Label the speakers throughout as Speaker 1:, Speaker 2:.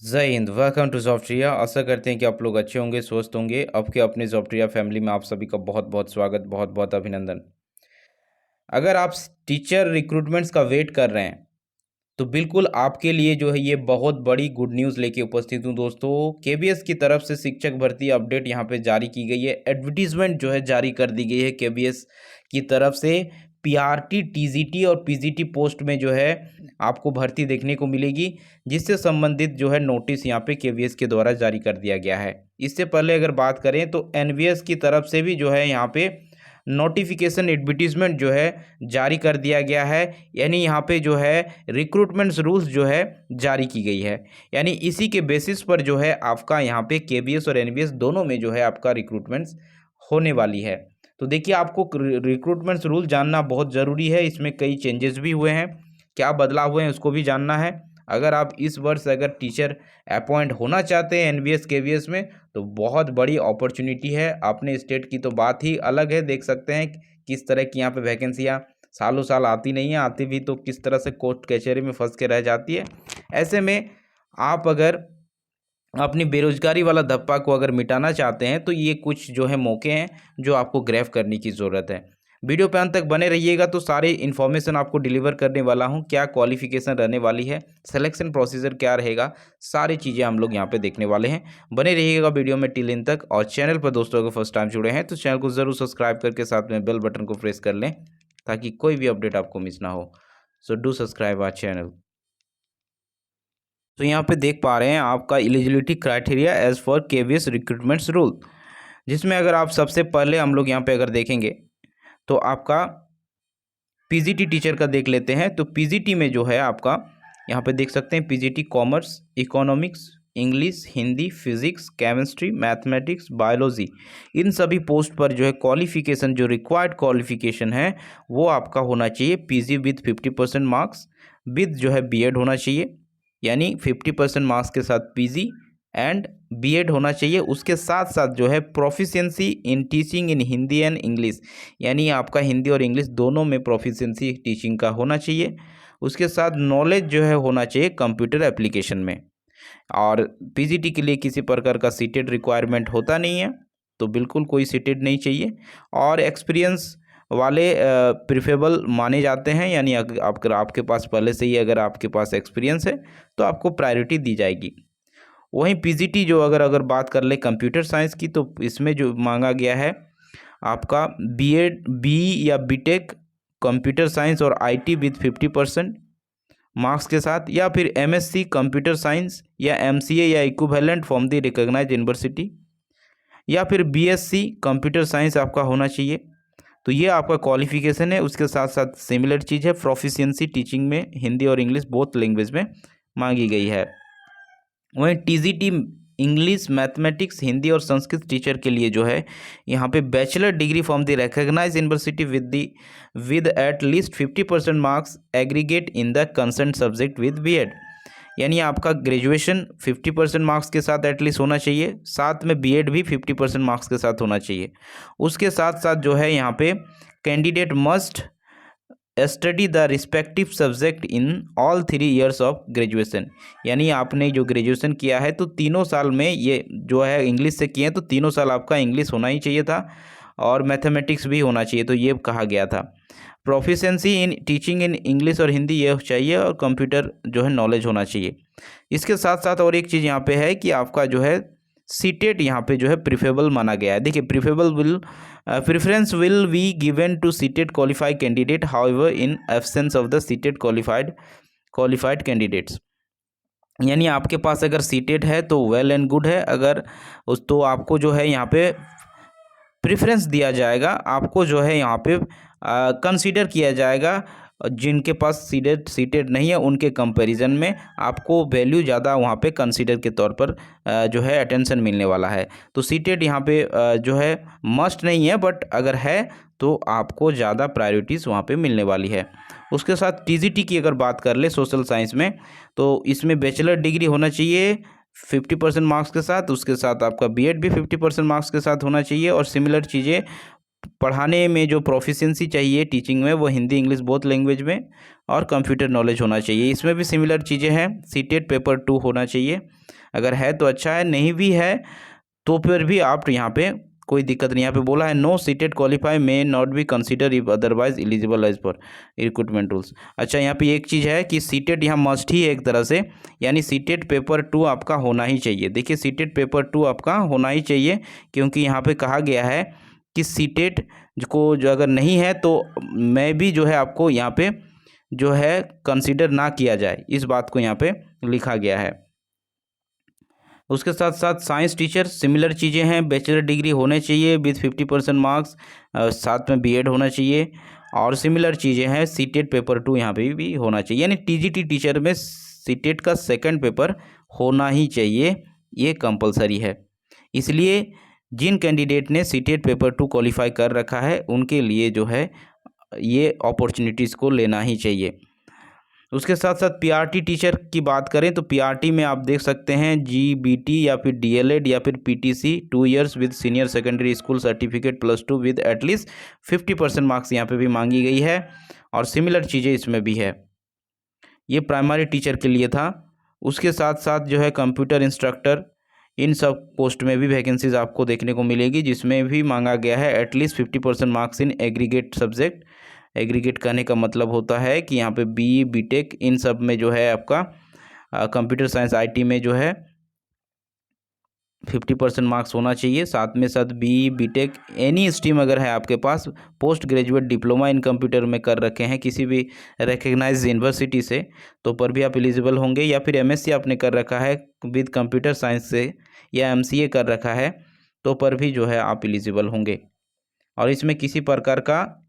Speaker 1: जय Hind. Welcome to software. आशा करते हैं कि आप लोग अच्छे होंगे, स्वस्थ होंगे। आपके अपने सॉफ्टवेयर फैमिली में आप सभी का बहुत बहुत स्वागत, बहुत बहुत अभिनंदन। अगर आप टीचर रिक्रूटमेंट्स का वेट कर रहे हैं तो बिल्कुल आपके लिए जो है ये बहुत बड़ी गुड न्यूज़ लेके उपस्थित हूँ दोस्तों। केबीएस की तरफ से शिक्षक भर्ती अपडेट यहाँ पे जारी की गई है। एडवर्टीजमेंट जो है जारी कर दी गई है केबीएस की तरफ से। पीआरटी, टीजीटी और पीजीटी पोस्ट में जो है आपको भर्ती देखने को मिलेगी, जिससे संबंधित जो है नोटिस यहाँ पे केबीएस के द्वारा जारी कर दिया गया है। इससे पहले अगर बात करें तो एनवीएस की तरफ से भी जो है यहाँ पे नोटिफिकेशन एडवर्टीजमेंट जो है जारी कर दिया गया है। यानी यहाँ पे जो है रिक्रूटमेंट्स रूल्स जो है जारी की गई है। यानी इसी के बेसिस पर जो है आपका यहाँ पे केबीएस और एनवीएस दोनों में जो है आपका रिक्रूटमेंट्स होने वाली है। तो देखिए, आपको रिक्रूटमेंट्स रूल जानना बहुत ज़रूरी है। इसमें कई चेंजेस भी हुए हैं, क्या बदलाव हुए हैं उसको भी जानना है। अगर आप इस वर्ष अगर टीचर अपॉइंट होना चाहते हैं एनवीएस केवीएस में तो बहुत बड़ी अपॉर्चुनिटी है। अपने स्टेट की तो बात ही अलग है। देख सकते हैं किस तरह की यहाँ पे वैकेंसियाँ सालों साल आती नहीं है, आती भी तो किस तरह से कोर्ट कचहरी में फंस के रह जाती है। ऐसे में आप अगर अपनी बेरोजगारी वाला धब्बा को अगर मिटाना चाहते हैं तो ये कुछ जो है मौके हैं जो आपको ग्रैब करने की ज़रूरत है। वीडियो पे अंत तक बने रहिएगा तो सारे इन्फॉर्मेशन आपको डिलीवर करने वाला हूँ। क्या क्वालिफिकेशन रहने वाली है, सिलेक्शन प्रोसीजर क्या रहेगा, सारी चीज़ें हम लोग यहाँ पे देखने वाले हैं। बने रहिएगा वीडियो में टिल इन तक। और चैनल पर दोस्तों अगर फर्स्ट टाइम जुड़े हैं तो चैनल को ज़रूर सब्सक्राइब करके साथ में बेल बटन को प्रेस कर लें ताकि कोई भी अपडेट आपको मिस ना हो। So do subscribe our channel. तो यहाँ पे देख पा रहे हैं आपका eligibility criteria as for KVS recruitments rule, जिसमें अगर आप सबसे पहले हम लोग यहाँ पे अगर देखेंगे तो आपका पीजीटी टीचर का देख लेते हैं। तो पीजीटी में जो है आपका यहाँ पे देख सकते हैं PGT commerce, economics, English, Hindi, physics, chemistry, mathematics, biology, इन सभी पोस्ट पर जो है क्वालिफिकेशन, जो रिक्वायर्ड क्वालिफिकेशन है वो आपका होना चाहिए पीजी विद 50% मार्क्स, विद जो है बीएड होना चाहिए। यानी 50% मार्क्स के साथ पीजी एंड बीएड होना चाहिए। उसके साथ साथ जो है proficiency in teaching in Hindi and English, यानी आपका हिंदी और इंग्लिश दोनों में प्रोफिशिएंसी टीचिंग का होना चाहिए। उसके साथ नॉलेज जो है होना चाहिए कंप्यूटर एप्लीकेशन में। और पीजीटी के लिए किसी प्रकार का सीटेड रिक्वायरमेंट होता नहीं है, तो बिल्कुल कोई सीटेड नहीं चाहिए। और एक्सपीरियंस वाले प्रिफरेबल माने जाते हैं, यानी अगर आपके पास पहले से ही अगर आपके पास एक्सपीरियंस है तो आपको प्रायोरिटी दी जाएगी। वहीं पीजीटी जो अगर बात कर ले कंप्यूटर साइंस की, तो इसमें जो मांगा गया है आपका बीएड, बी या बीटेक कंप्यूटर साइंस और आईटी विद 50% मार्क्स के साथ, या फिर एमएससी कंप्यूटर साइंस या एमसीए या equivalent from the recognised university, या फिर बीएससी कंप्यूटर साइंस आपका होना चाहिए। तो ये आपका क्वालिफिकेशन है। उसके साथ साथ सिमिलर चीज़ है, प्रोफिशिएंसी टीचिंग में हिंदी और इंग्लिश बोथ लैंग्वेज में मांगी गई है। वहीं टीजीटी इंग्लिश, मैथमेटिक्स, हिंदी और संस्कृत टीचर के लिए जो है यहाँ पे bachelor degree from the recognised university with at least 50% marks aggregate in the concern subject with BEd, यानी आपका ग्रेजुएशन 50% मार्क्स के साथ एटलीस्ट होना चाहिए, साथ में बीएड भी 50% मार्क्स के साथ होना चाहिए। उसके साथ साथ जो है यहाँ पे candidate must study the respective subject in all 3 years of graduation, यानी आपने जो ग्रेजुएशन किया है तो तीनों साल में ये जो है इंग्लिश से किए हैं तो तीनों साल आपका इंग्लिश होना ही चाहिए था और मैथमेटिक्स भी होना चाहिए, तो ये कहा गया था। Proficiency in teaching in English और हिंदी ये चाहिए, और कंप्यूटर जो है नॉलेज होना चाहिए। इसके साथ साथ और एक चीज़ यहाँ पे है कि आपका जो है सीटेट यहाँ पे जो है प्रिफरेबल माना गया है। देखिए, preference will be given to CTET qualified candidate, however in absence of the CTET qualified candidates, यानी आपके पास अगर सीटेट है तो वेल एंड गुड है, अगर उस तो आपको जो है यहाँ पे प्रेफरेंस दिया जाएगा, आपको जो है यहाँ पे कंसीडर किया जाएगा। जिनके पास सीटेड नहीं है उनके कंपैरिजन में आपको वैल्यू ज़्यादा वहाँ पे कंसीडर के तौर पर जो है अटेंशन मिलने वाला है। तो सीटेड यहाँ पे जो है मस्ट नहीं है, बट अगर है तो आपको ज़्यादा प्रायोरिटीज़ वहाँ पे मिलने वाली है। उसके साथ टीजीटी की अगर बात कर ले सोशल साइंस में, तो इसमें बैचलर डिग्री होना चाहिए 50% मार्क्स के साथ, उसके साथ आपका बीएड भी 50% मार्क्स के साथ होना चाहिए। और सिमिलर चीज़ें पढ़ाने में जो प्रोफिशिएंसी चाहिए टीचिंग में वो हिंदी इंग्लिश बोथ लैंग्वेज में, और कंप्यूटर नॉलेज होना चाहिए, इसमें भी सिमिलर चीज़ें हैं। सीटेट पेपर 2 होना चाहिए। अगर है तो अच्छा है, नहीं भी है तो फिर भी आप यहाँ पे कोई दिक्कत नहीं। यहाँ पे बोला है no CTET qualify may not be consider if otherwise eligible as per recruitment rules. अच्छा, यहाँ पे एक चीज़ है कि सीटेड यहाँ मस्ट ही है एक तरह से, यानी सीटेड पेपर 2 आपका होना ही चाहिए। देखिए सीटेड पेपर 2 आपका होना ही चाहिए, क्योंकि यहाँ पे कहा गया है कि सीटेड को जो अगर नहीं है तो मैं भी जो है आपको यहाँ पे जो है कंसिडर ना किया जाए, इस बात को यहाँ पे लिखा गया है। उसके साथ साथ साइंस टीचर सिमिलर चीज़ें हैं, बैचलर डिग्री होने चाहिए विथ 50% मार्क्स, साथ में बीएड होना चाहिए, और सिमिलर चीज़ें हैं सीटेट पेपर 2 यहाँ पे भी होना चाहिए, यानी टीजीटी टीचर में सीटेट का सेकंड पेपर होना ही चाहिए, ये कंपलसरी है। इसलिए जिन कैंडिडेट ने सीटेट पेपर 2 क्वालिफाई कर रखा है उनके लिए जो है ये अपॉर्चुनिटीज़ को लेना ही चाहिए। उसके साथ साथ पीआरटी टीचर की बात करें तो पीआरटी में आप देख सकते हैं जीबीटी या फिर डीएलएड या फिर PTC 2 years with senior secondary school certificate +2 with at least 50% marks यहाँ पे भी मांगी गई है, और सिमिलर चीज़ें इसमें भी है। ये प्राइमरी टीचर के लिए था। उसके साथ साथ जो है कंप्यूटर इंस्ट्रक्टर, इन सब पोस्ट में भी वैकेंसीज आपको देखने को मिलेगी, जिसमें भी मांगा गया है at least 50% marks in aggregate subject. Aggregate करने का मतलब होता है कि यहाँ पे बीई बीटेक इन सब में जो है आपका कंप्यूटर साइंस आईटी में जो है 50% मार्क्स होना चाहिए। साथ में साथ बीई बीटेक एनी स्ट्रीम अगर है आपके पास, post graduate diploma in computer में कर रखे हैं किसी भी रिकग्नाइज यूनिवर्सिटी से, तो पर भी आप एलिजिबल होंगे, या फिर एमएससी आपने कर रखा है विद कंप्यूटर साइंस से, या एमसीए कर रखा है तो पर भी जो है आप एलिजिबल होंगे। और इसमें किसी प्रकार का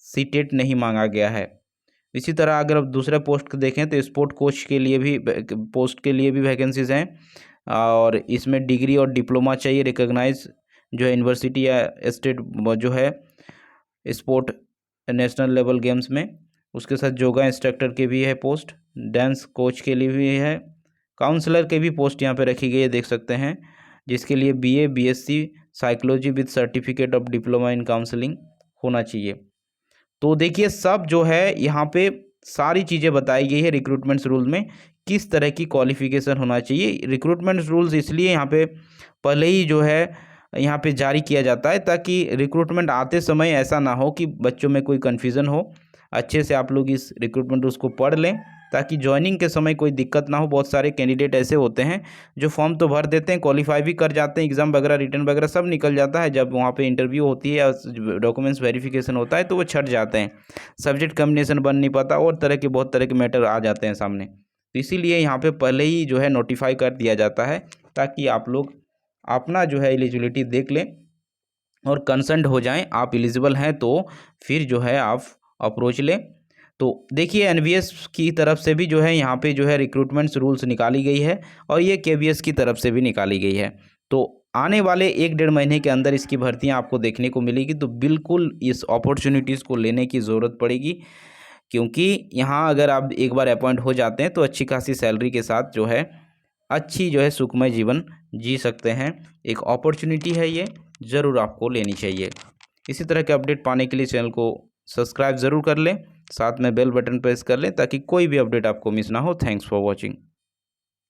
Speaker 1: सीटेट नहीं मांगा गया है। इसी तरह अगर आप दूसरे पोस्ट को देखें तो स्पोर्ट कोच के लिए भी पोस्ट के लिए भी वैकेंसीज हैं, और इसमें डिग्री और डिप्लोमा चाहिए रिकॉग्नाइज जो है यूनिवर्सिटी या स्टेट जो है स्पोर्ट नेशनल लेवल गेम्स में। उसके साथ योगा इंस्ट्रक्टर के भी है पोस्ट, डांस कोच के लिए भी है, काउंसलर के भी पोस्ट यहाँ पे रखी गई है देख सकते हैं, जिसके लिए BA BSc psychology with certificate of diploma in counselling होना चाहिए। तो देखिए सब जो है यहाँ पे सारी चीज़ें बताई गई है रिक्रूटमेंट्स रूल में, किस तरह की क्वालिफिकेशन होना चाहिए। रिक्रूटमेंट रूल्स इसलिए यहाँ पे पहले ही जो है यहाँ पे जारी किया जाता है ताकि रिक्रूटमेंट आते समय ऐसा ना हो कि बच्चों में कोई कन्फ्यूज़न हो। अच्छे से आप लोग इस रिक्रूटमेंट रूल्स को पढ़ लें ताकि ज्वाइनिंग के समय कोई दिक्कत ना हो। बहुत सारे कैंडिडेट ऐसे होते हैं जो फॉर्म तो भर देते हैं, क्वालिफाई भी कर जाते हैं, एग्ज़ाम वगैरह रिटर्न वगैरह सब निकल जाता है, जब वहाँ पे इंटरव्यू होती है या डॉक्यूमेंट्स वेरिफिकेशन होता है तो वो छट जाते हैं, सब्जेक्ट कम्बिनेशन बन नहीं पाता, और तरह के बहुत तरह के मैटर आ जाते हैं सामने। तो इसीलिए यहाँ पे पहले ही जो है नोटिफाई कर दिया जाता है ताकि आप लोग अपना जो है एलिजिबिलिटी देख लें और कंसर्न्ड हो जाएं, आप एलिजिबल हैं तो फिर जो है आप अप्रोच लें। तो देखिए एनवीएस की तरफ से भी जो है यहाँ पे जो है रिक्रूटमेंट्स रूल्स निकाली गई है, और ये केवीएस की तरफ से भी निकाली गई है। तो आने वाले 1-1.5 महीने के अंदर इसकी भर्तियाँ आपको देखने को मिलेगी, तो बिल्कुल इस अपॉर्चुनिटीज़ को लेने की ज़रूरत पड़ेगी, क्योंकि यहाँ अगर आप एक बार अपॉइंट हो जाते हैं तो अच्छी खासी सैलरी के साथ जो है अच्छी जो है सुखमय जीवन जी सकते हैं। एक अपॉर्चुनिटी है, ये ज़रूर आपको लेनी चाहिए। इसी तरह के अपडेट पाने के लिए चैनल को सब्सक्राइब ज़रूर कर लें, साथ में बेल बटन प्रेस कर लें ताकि कोई भी अपडेट आपको मिस ना हो। Thanks for watching.